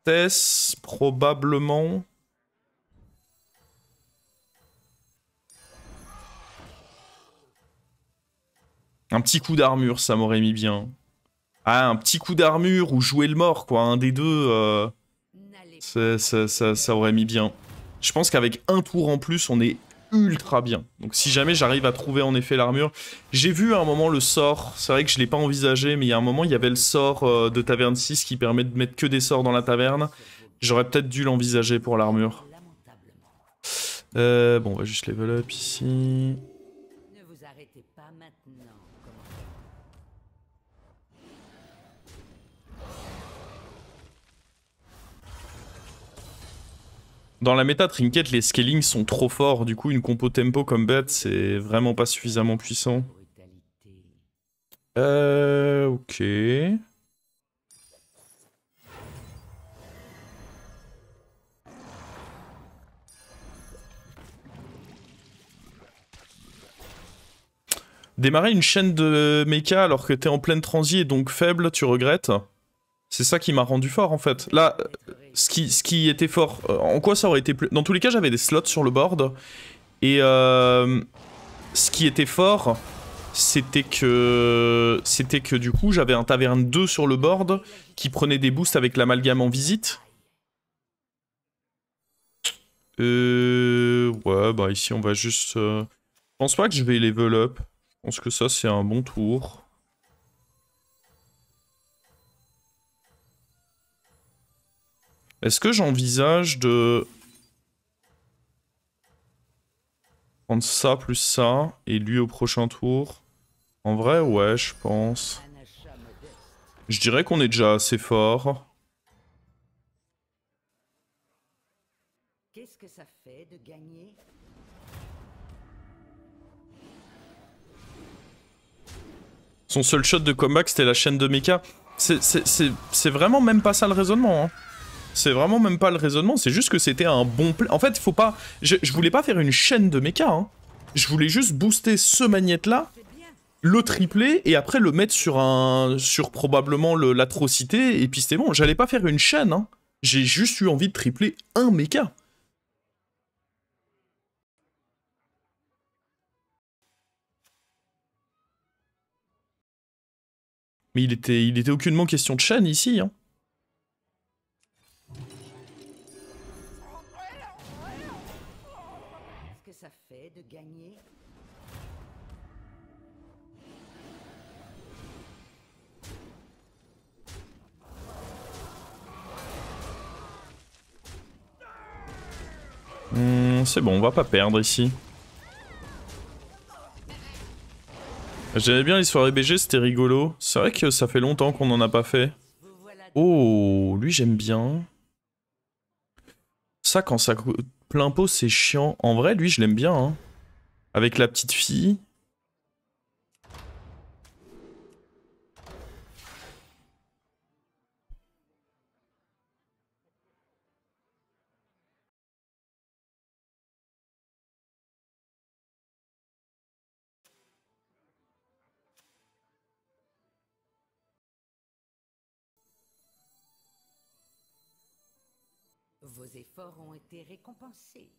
Tess, probablement. Un petit coup d'armure, ça m'aurait mis bien. Ah, un petit coup d'armure ou jouer le mort, quoi. Un des deux, ça aurait mis bien. Je pense qu'avec un tour en plus, on est ultra bien. Donc si jamais j'arrive à trouver en effet l'armure... J'ai vu à un moment le sort, c'est vrai que je l'ai pas envisagé, mais il y a un moment, il y avait le sort de Taverne 6 qui permet de mettre que des sorts dans la taverne. J'aurais peut-être dû l'envisager pour l'armure. Bon, on va juste level up ici. Ne vous arrêtez pas maintenant. Dans la méta Trinket, les scalings sont trop forts, du coup une compo tempo comme bête, c'est vraiment pas suffisamment puissant. Ok. Démarrer une chaîne de mecha alors que t'es en pleine transi et donc faible, tu regrettes. C'est ça qui m'a rendu fort en fait. Là, ce qui était fort, en quoi ça aurait été plus... Dans tous les cas, j'avais des slots sur le board. Et ce qui était fort, c'était que du coup, j'avais un taverne 2 sur le board qui prenait des boosts avec l'amalgame en visite. Ouais, bah ici on va juste... Je pense pas que je vais level up. Je pense que ça c'est un bon tour. Est-ce que j'envisage de... prendre ça plus ça, et lui au prochain tour? En vrai, ouais, je pense. Je dirais qu'on est déjà assez fort. Qu'est-ce que ça fait de gagner? Son seul shot de comeback, c'était la chaîne de mecha. C'est vraiment même pas ça le raisonnement, hein. C'est vraiment même pas le raisonnement, c'est juste que c'était un bon play. En fait, faut pas... Je voulais pas faire une chaîne de mecha, hein. Je voulais juste booster ce magnète-là, le tripler, et après le mettre sur un... sur probablement l'atrocité, et puis c'était bon. J'allais pas faire une chaîne, hein. J'ai juste eu envie de tripler un mecha. Mais il était aucunement question de chaîne ici, hein. Qu'est-ce que ça fait de gagner? C'est bon, on va pas perdre ici. J'aimais bien les soirées BG, c'était rigolo. C'est vrai que ça fait longtemps qu'on en a pas fait. Oh, lui j'aime bien. Ça, quand ça coûte plein pot, c'est chiant. En vrai, lui, je l'aime bien, hein. Avec la petite fille. Vos efforts ont été récompensés.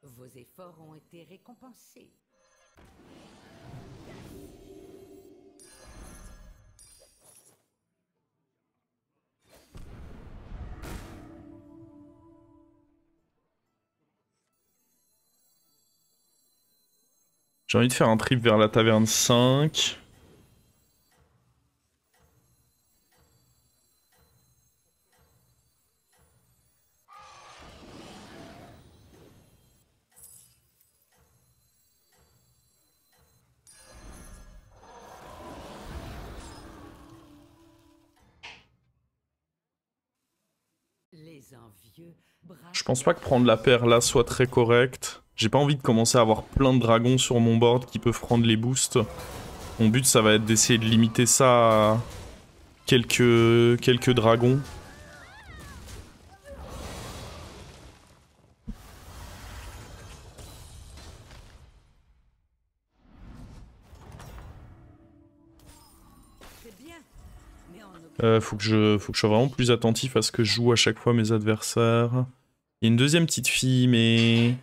Vos efforts ont été récompensés. J'ai envie de faire un trip vers la taverne 5. Les envieux Je pense pas que prendre la paire là soit très correct. J'ai pas envie de commencer à avoir plein de dragons sur mon board qui peuvent prendre les boosts. Mon but, ça va être d'essayer de limiter ça à quelques dragons. Faut que je sois vraiment plus attentif à ce que je joue à chaque fois mes adversaires. Il y a une deuxième petite fille, mais...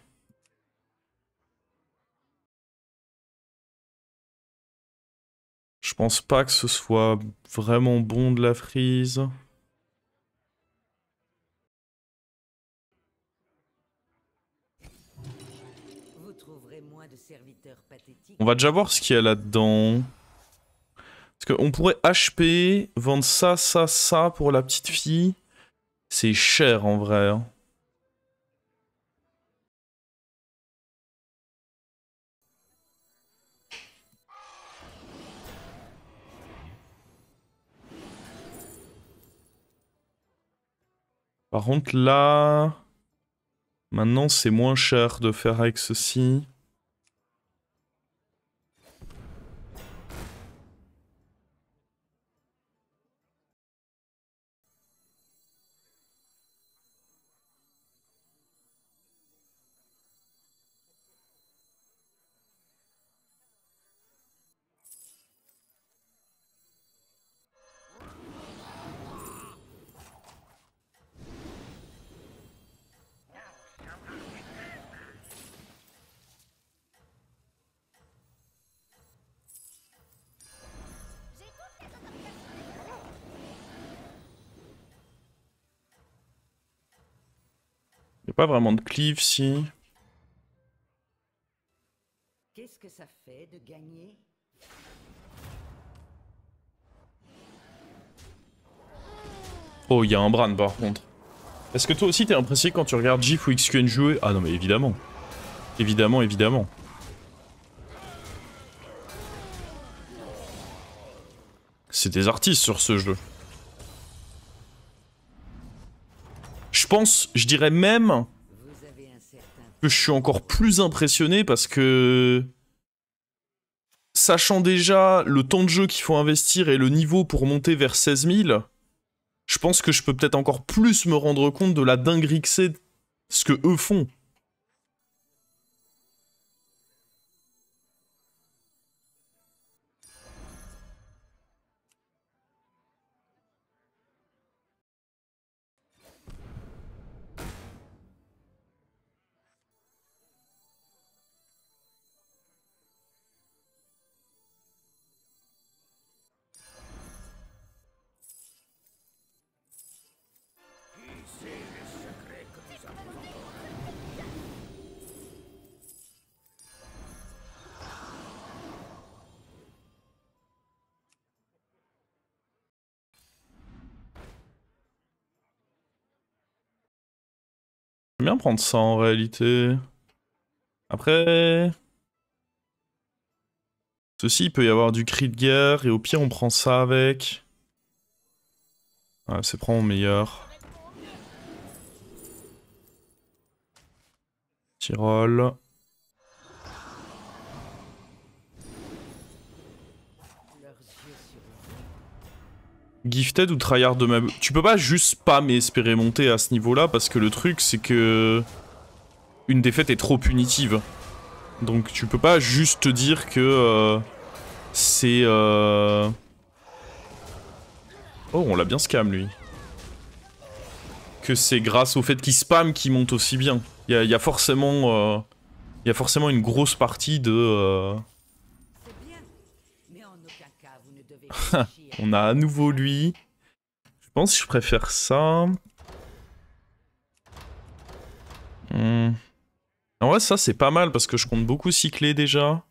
Je pense pas que ce soit vraiment bon de la freeze. Vous trouverez moins de serviteurs pathétiques. On va déjà voir ce qu'il y a là-dedans. Parce qu'on pourrait HP, vendre ça, ça, ça pour la petite fille. C'est cher en vrai. Hein. Par contre là... Maintenant c'est moins cher de faire avec ceci. Y a pas vraiment de cleave si. Qu'est-ce que ça fait de gagner? Oh, il y a un Bran par contre. Est-ce que toi aussi t'es impressionné quand tu regardes GIF ou XQN jouer? Ah non mais évidemment. Évidemment, évidemment. C'est des artistes sur ce jeu. Je pense, je dirais même Vous avez un certain... que je suis encore plus impressionné parce que... Sachant déjà le temps de jeu qu'il faut investir et le niveau pour monter vers 16 000, je pense que je peux peut-être encore plus me rendre compte de la dinguerie que c'est ce que eux font. J'aime bien prendre ça en réalité. Après... Ceci, il peut y avoir du cri de guerre, et au pire, on prend ça avec. Ouais, c'est vraiment meilleur. Tyrol. Gifted ou tryhard de ma... Tu peux pas juste spam et espérer monter à ce niveau-là, parce que le truc, c'est que... Une défaite est trop punitive. Donc tu peux pas juste te dire que... c'est... Oh, on l'a bien scam, lui. Que c'est grâce au fait qu'il spam qu'il monte aussi bien. Il y a forcément... Il y a forcément une grosse partie de... C'est bien, mais en aucun cas vous ne devez réfléchir. On a à nouveau lui. Je pense que je préfère ça. En vrai, ça c'est pas mal parce que je compte beaucoup cycler déjà.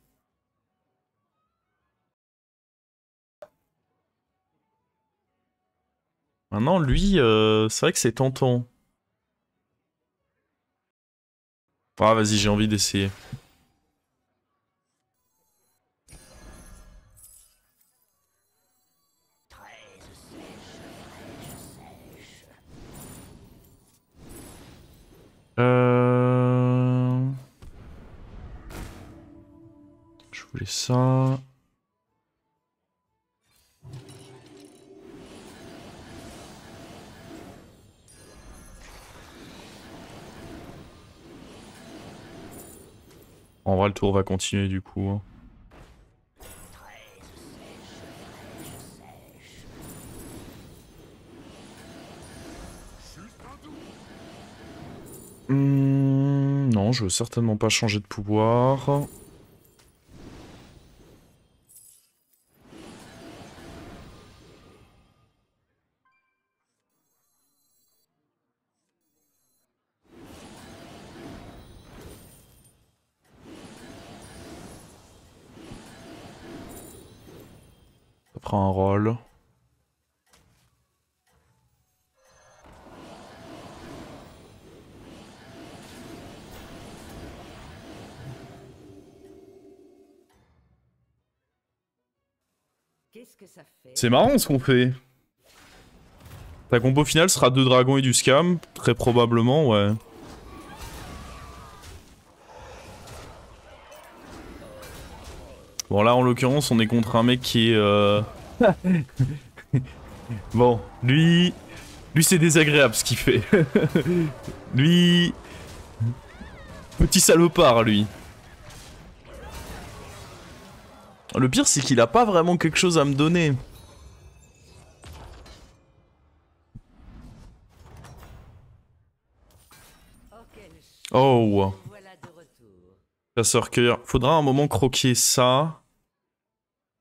Maintenant, lui, c'est vrai que c'est tentant. Ah, vas-y, j'ai envie d'essayer. Je voulais ça. En vrai, le tour va continuer du coup. Hein. Non, je veux certainement pas changer de pouvoir. Ça prend un rôle. Qu'est-ce que ça fait? C'est marrant ce qu'on fait. Ta compo finale sera 2 dragons et du scam, très probablement, ouais. Bon là en l'occurrence on est contre un mec qui est... Bon, lui c'est désagréable ce qu'il fait. Lui... Petit salopard lui. Le pire c'est qu'il a pas vraiment quelque chose à me donner. Oh. Chasseur-cueilleur. Faudra un moment croquer ça.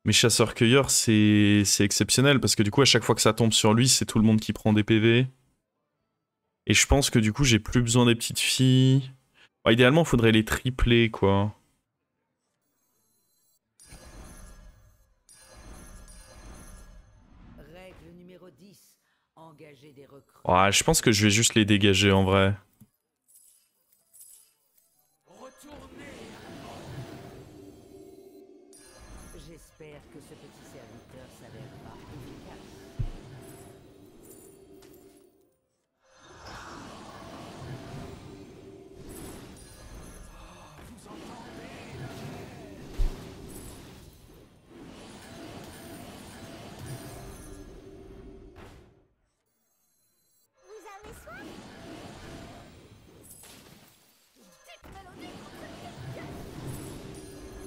Mais chasseur-cueilleur, c'est exceptionnel parce que du coup, à chaque fois que ça tombe sur lui, c'est tout le monde qui prend des PV. Et je pense que du coup, j'ai plus besoin des petites filles. Bah, idéalement, il faudrait les tripler, quoi. Règle numéro 10. Engager des recrues. Ouais, je pense que je vais juste les dégager en vrai. J'espère que ce petit serviteur s'avérera efficace.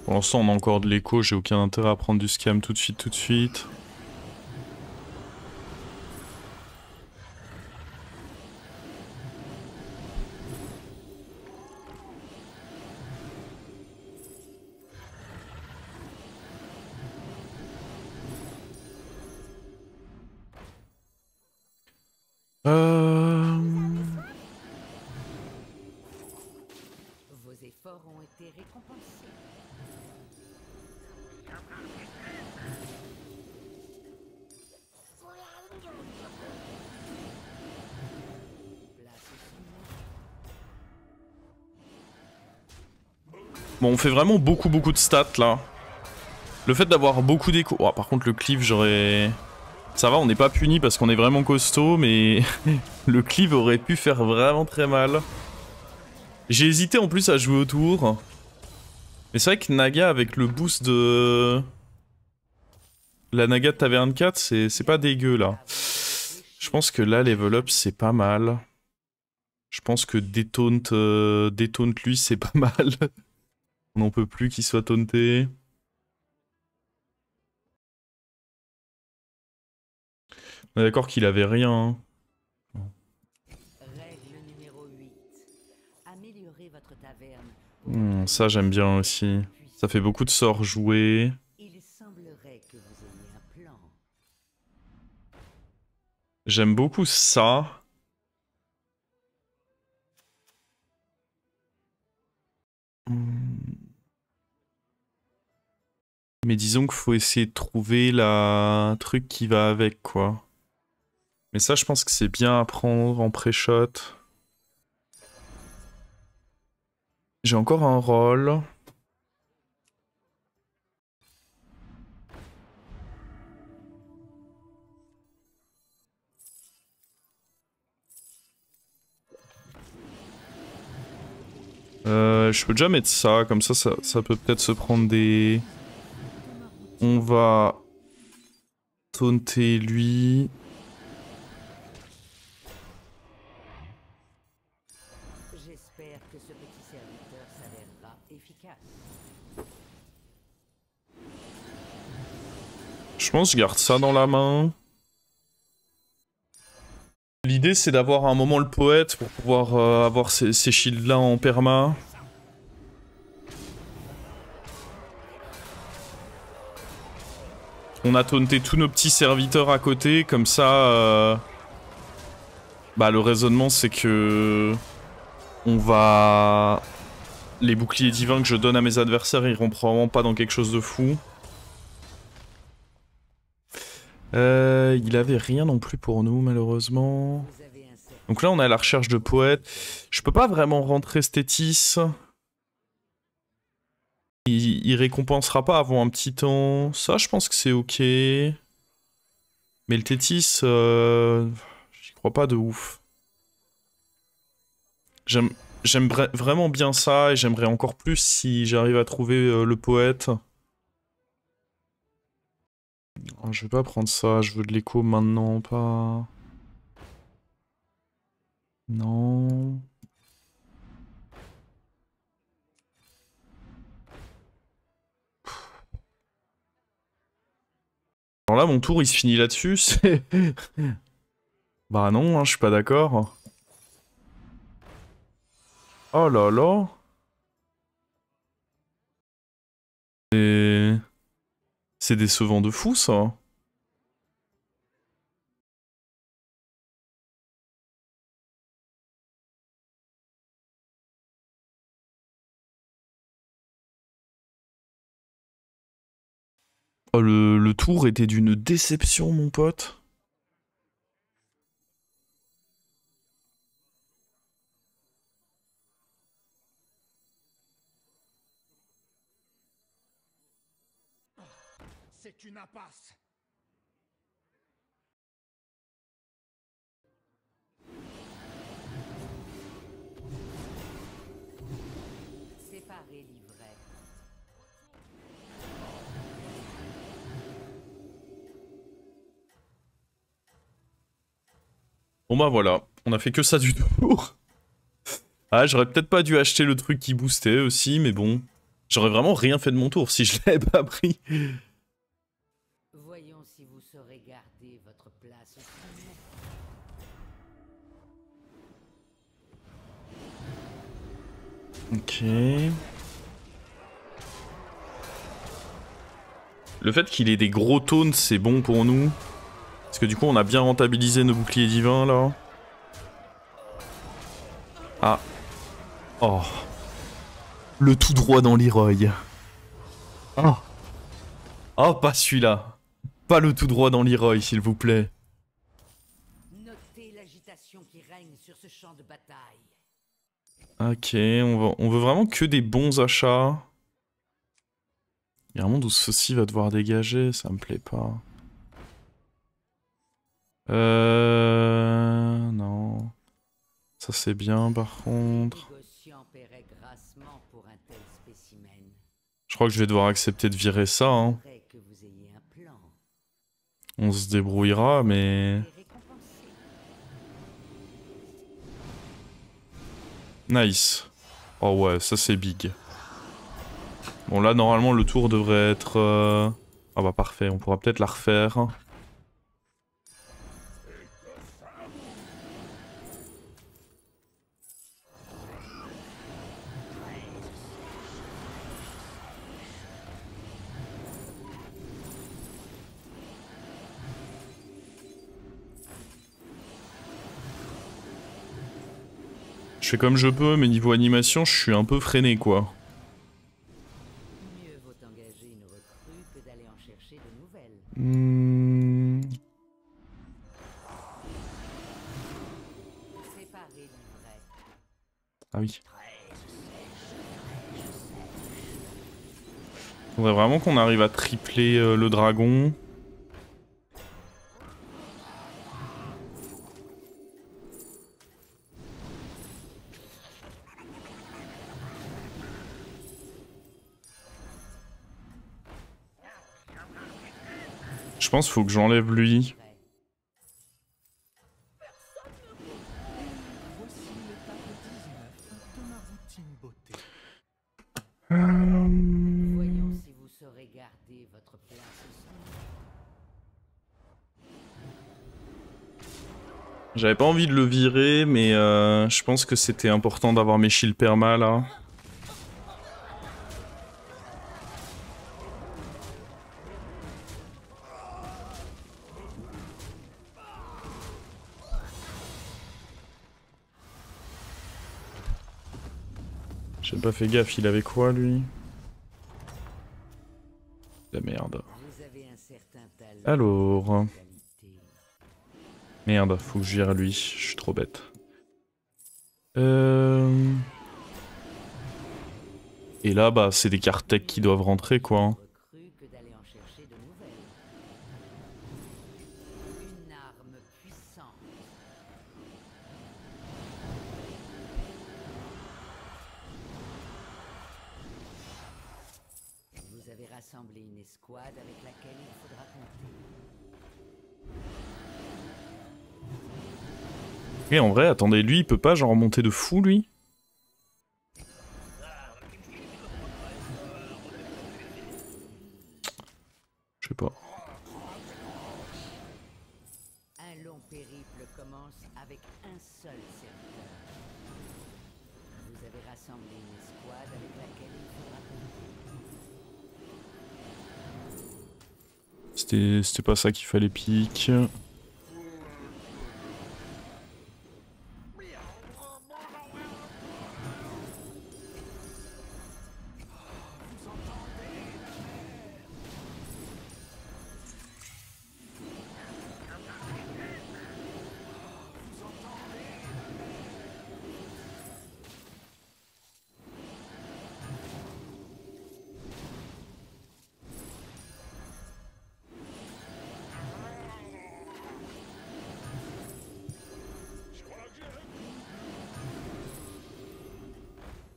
Pour l'instant, on a encore de l'écho, j'ai aucun intérêt à prendre du scam tout de suite, tout de suite. Vos efforts ont été récompensés. Bon, on fait vraiment beaucoup de stats là. Le fait d'avoir beaucoup d'écho... Oh, par contre, le cleave, j'aurais... Ça va, on n'est pas puni parce qu'on est vraiment costaud, mais le cleave aurait pu faire vraiment très mal. J'ai hésité en plus à jouer autour. Mais c'est vrai que Naga avec le boost de... La Naga de Taverne 4, c'est pas dégueu là. Je pense que là, level up, c'est pas mal. Je pense que détaunt lui, c'est pas mal. On n'en peut plus qu'il soit taunté. On est d'accord qu'il avait rien. Hein. Règle numéro 8. Améliorer votre taverne. Ça, j'aime bien aussi. Ça fait beaucoup de sorts joués. Il semblerait que vous ayez un plan. J'aime beaucoup ça. Mais disons qu'il faut essayer de trouver la truc qui va avec, quoi. Mais ça, je pense que c'est bien à prendre en pré-shot. J'ai encore un rôle. Je peux déjà mettre ça, comme ça peut peut-être se prendre des... On va... taunter lui. J'espère que ce petit serviteur s'avérera efficace. Je pense que je garde ça dans la main. L'idée c'est d'avoir à un moment le poète pour pouvoir avoir ces shields là en perma. On a taunté tous nos petits serviteurs à côté, comme ça... Bah le raisonnement c'est que... On va... Les boucliers divins que je donne à mes adversaires iront probablement pas dans quelque chose de fou. Il avait rien non plus pour nous malheureusement. Donc là on est à la recherche de poètes. Je peux pas vraiment rentrer ce Tétis. Il récompensera pas avant un petit temps. Ça je pense que c'est ok. Mais le Tétis, j'y crois pas de ouf. J'aime vraiment bien ça et j'aimerais encore plus si j'arrive à trouver le poète. Oh, je vais pas prendre ça, je veux de l'écho maintenant, pas... Non... Alors là, mon tour, il se finit là-dessus, c'est... Bah non, hein, je suis pas d'accord. Oh là là... C'est décevant de fou, ça. Oh, le tour était d'une déception, mon pote. C'est une impasse. Séparer l'ivraie. Bon bah voilà, on a fait que ça du tour. Ah, j'aurais peut-être pas dû acheter le truc qui boostait aussi, mais bon. J'aurais vraiment rien fait de mon tour si je l'avais pas pris. Voyons si vous saurez garder votre place au sommet. Ok. Le fait qu'il ait des gros taunts, c'est bon pour nous. Parce que du coup, on a bien rentabilisé nos boucliers divins, là. Ah. Oh. Le tout droit dans l'Iroy. Oh. Oh, pas celui-là. Pas le tout droit dans l'Iroy, s'il vous plaît. Notez l'agitation qui règne sur ce champ de bataille. Ok, on veut vraiment que des bons achats. Il y a un monde où ceci va devoir dégager, ça me plaît pas. Non. Ça c'est bien par contre. Négociant paierait grassement pour un tel spécimen. Je crois que je vais devoir accepter de virer ça, hein. Faudrait que vous ayez un plan. On se débrouillera, mais... Et récompensé. Nice. Oh ouais, ça c'est big. Bon là, normalement, le tour devrait être... Ah bah parfait, on pourra peut-être la refaire. Je fais comme je peux, mais niveau animation, je suis un peu freiné, quoi. Mieux vaut engager une recrue que d'aller en chercher de nouvelles. Séparer l'ivraie. Ah oui. Faudrait vraiment qu'on arrive à tripler le dragon. Je pense qu'il faut que j'enlève lui. Voici l'étape 19 de ma routine beauté. Voyons si vous saurez garder votre place au sommet. J'avais pas envie de le virer, mais je pense que c'était important d'avoir mes shields perma là. J'ai pas fait gaffe, il avait quoi lui? La merde. Vous avez un certain talent. Alors... Qualité. Merde, faut que je gère lui, je suis trop bête. Et là, bah, c'est des cartes tech qui doivent rentrer, quoi. Recrue que d'aller en chercher de nouvelles. Une arme puissante. Vous avez rassemblé une escouade avec laquelle il faudra compter. Et en vrai, attendez, lui, il peut pas genre remonter de fou, lui? Je sais pas. Un long périple commence avec un seul serviteur. Vous avez rassemblé une escouade avec laquelle il faudra compter. C'était pas ça qu'il fallait pique.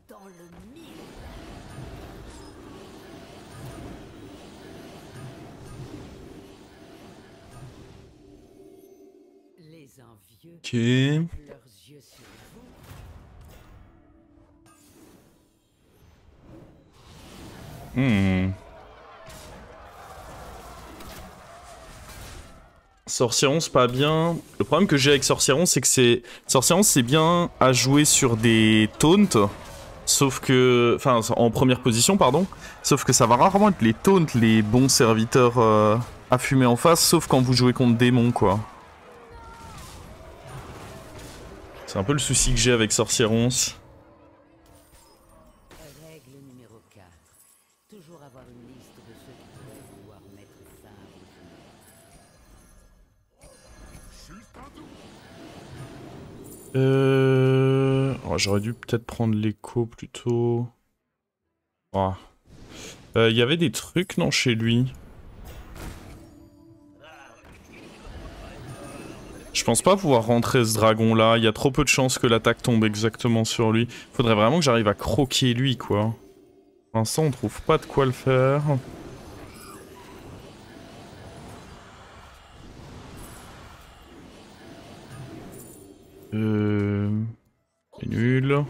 Dans le mille. Les envieux Ok. portent leurs yeux sur vous. Sorcieron, c'est pas bien. Le problème que j'ai avec Sorcieron, c'est que Sorcieron, c'est bien à jouer sur des taunts. Sauf que... Enfin, en première position, pardon. Sauf que ça va rarement être les taunts, les bons serviteurs à fumer en face, sauf quand vous jouez contre démons, quoi. C'est un peu le souci que j'ai avec Sorcieron. Règle numéro 4. Toujours avoir une liste de ceux qui pourraient vouloir mettre fin à vos jours. Oh, j'aurais dû peut-être prendre l'écho plutôt. Oh. Il y avait des trucs, non, chez lui? Je pense pas pouvoir rentrer ce dragon là, il y a trop peu de chances que l'attaque tombe exactement sur lui. Faudrait vraiment que j'arrive à croquer lui, quoi. Pour l'instant, on trouve pas de quoi le faire. C'est nul.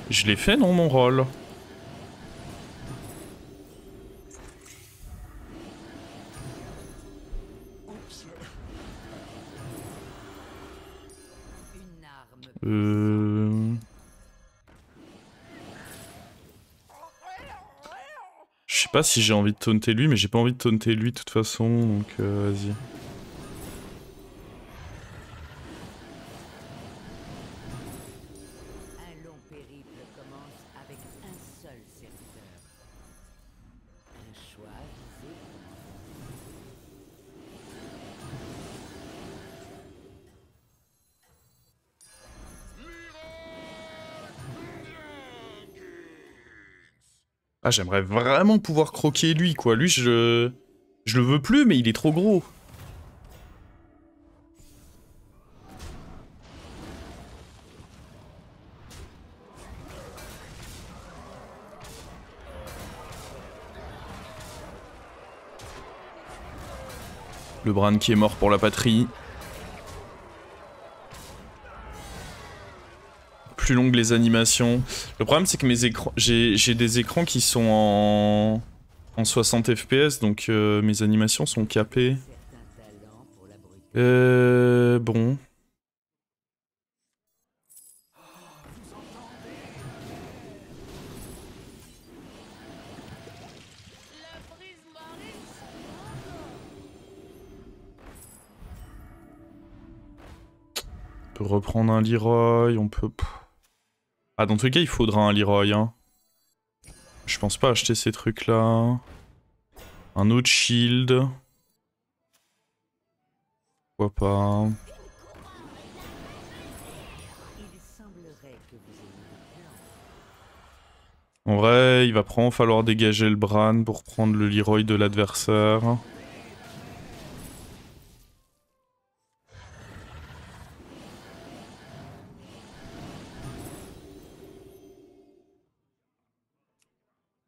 Je l'ai fait, non, mon rôle? Une arme. Je sais pas si j'ai envie de taunter lui, mais j'ai pas envie de taunter lui de toute façon, donc vas-y. Un long périple commence avec un seul serviteur. Un choix visé. Ah, j'aimerais vraiment pouvoir croquer lui, quoi. Lui, je le veux plus, mais il est trop gros. Le Bran qui est mort pour la patrie. plus longues les animations. Le problème c'est que mes écrans, j'ai des écrans qui sont en 60 FPS, donc mes animations sont capées. Bon. On peut reprendre un Leroy, on peut... Ah, dans tous les cas, il faudra un Leroy, hein. Je pense pas acheter ces trucs-là. Un autre shield. Pourquoi pas. En vrai, il va probablement falloir dégager le Bran pour prendre le Leroy de l'adversaire.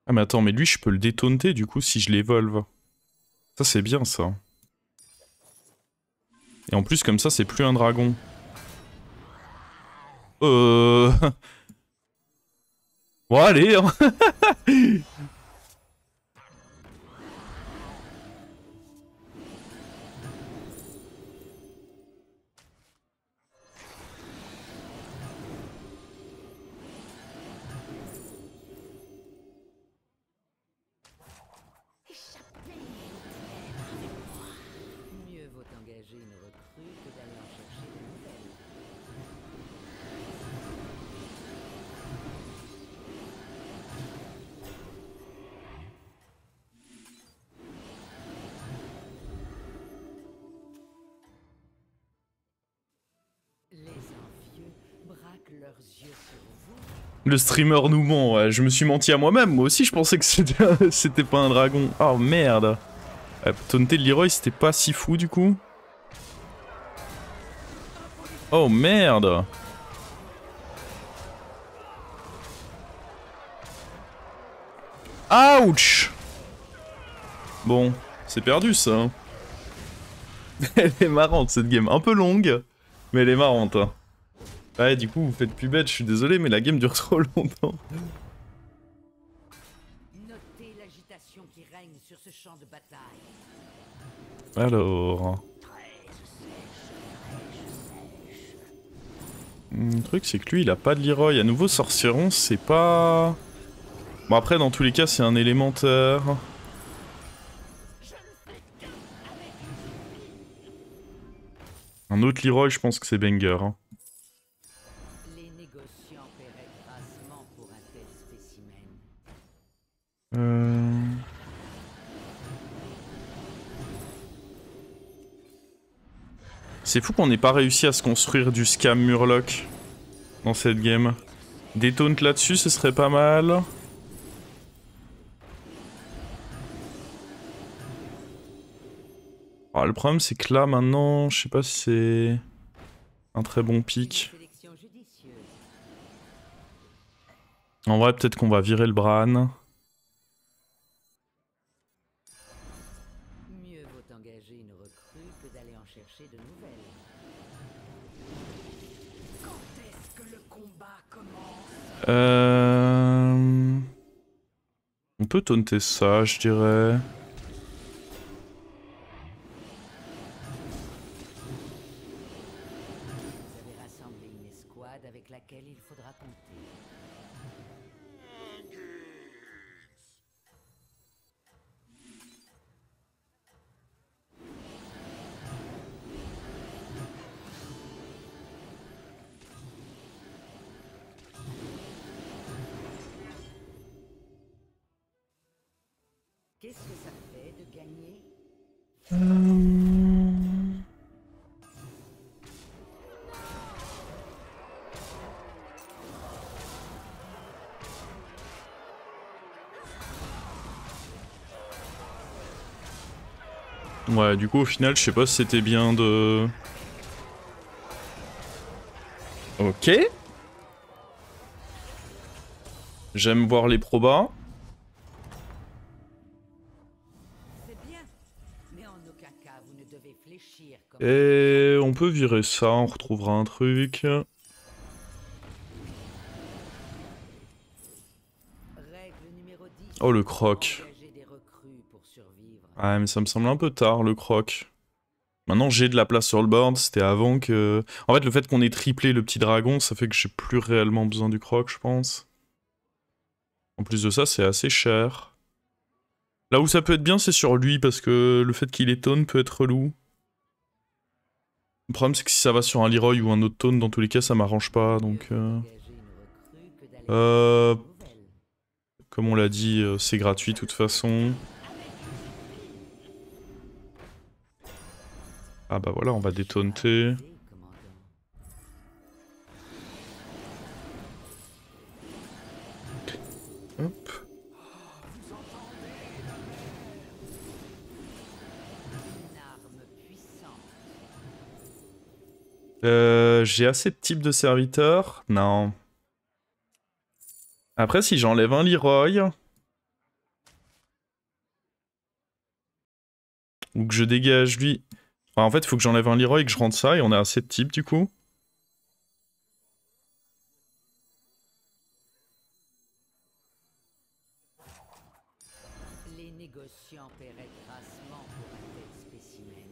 Ah mais attends, mais lui je peux le détaunter du coup si je l'évolve. Ça c'est bien ça. Et en plus comme ça c'est plus un dragon. Bon allez hein. Mieux vaut engager une recrue que d'aller en chercher de nouvelles. Les envieux braquent leurs yeux sur vous. Le streamer nous ment, ouais. Je me suis menti à moi-même. Moi aussi je pensais que c'était pas un dragon. Oh merde. Taunter le Leroy c'était pas si fou du coup. Oh merde. Ouch. Bon, c'est perdu ça. Hein. Elle est marrante cette game, un peu longue, mais elle est marrante. Hein. Ouais, du coup vous faites plus bête, je suis désolé, mais la game dure trop longtemps. Notez l'agitation qui règne sur ce champ de bataille. Alors... Le truc c'est que lui il a pas de Leroy, à nouveau Sorcieron c'est pas... Bon après dans tous les cas c'est un élémentaire. Un autre Leroy je pense que c'est banger. Hein. Les négociants paieraient grassement pour un tel spécimen. C'est fou qu'on n'ait pas réussi à se construire du scam Murloc dans cette game. Des taunts là-dessus ce serait pas mal. Ah, le problème c'est que là maintenant, je sais pas si c'est un très bon pic. Sélection judicieuse. En vrai peut-être qu'on va virer le Bran. Mieux vaut engager une recrue que d'aller en chercher de nouvelles. Quand est-ce que le combat commence? On peut taunter ça, je dirais. Vous avez rassemblé une escouade avec laquelle il faudra compter. Qu'est-ce que ça fait de gagner? Ouais, du coup au final je sais pas si c'était bien de... Ok. J'aime voir les probas. C'est bien, mais en aucun cas vous ne devez fléchir comme... Et on peut virer ça, on retrouvera un truc. Oh le croc. Engager des recrues pour survivre. Ouais mais ça me semble un peu tard le croc. Maintenant j'ai de la place sur le board, c'était avant que... En fait le fait qu'on ait triplé le petit dragon, ça fait que j'ai plus réellement besoin du croc je pense. En plus de ça c'est assez cher. Là où ça peut être bien c'est sur lui parce que le fait qu'il ait taunt peut être relou. Le problème c'est que si ça va sur un Leroy ou un autre taunt dans tous les cas ça m'arrange pas donc... Comme on l'a dit c'est gratuit de toute façon. Ah bah voilà on va détaunter. Hop. J'ai assez de types de serviteurs? Non. Après, si j'enlève un Leroy... Ou que je dégage lui... Enfin, en fait, il faut que j'enlève un Leroy et que je rentre ça, et on a assez de types du coup. Les négociants paieraient grassement pour un tel spécimen.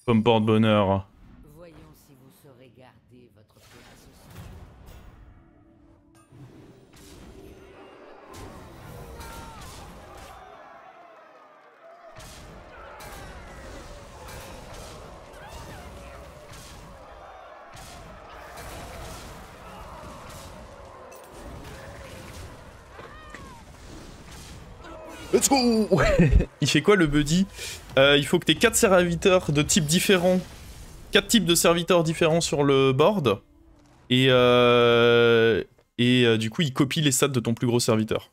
Pomme porte-bonheur. Voyons si vous saurez garder votre plein ce soir. Let's go. Il fait quoi le buddy? Il faut que t'aies 4 serviteurs de types différents. 4 types de serviteurs différents sur le board. Et du coup, il copie les stats de ton plus gros serviteur.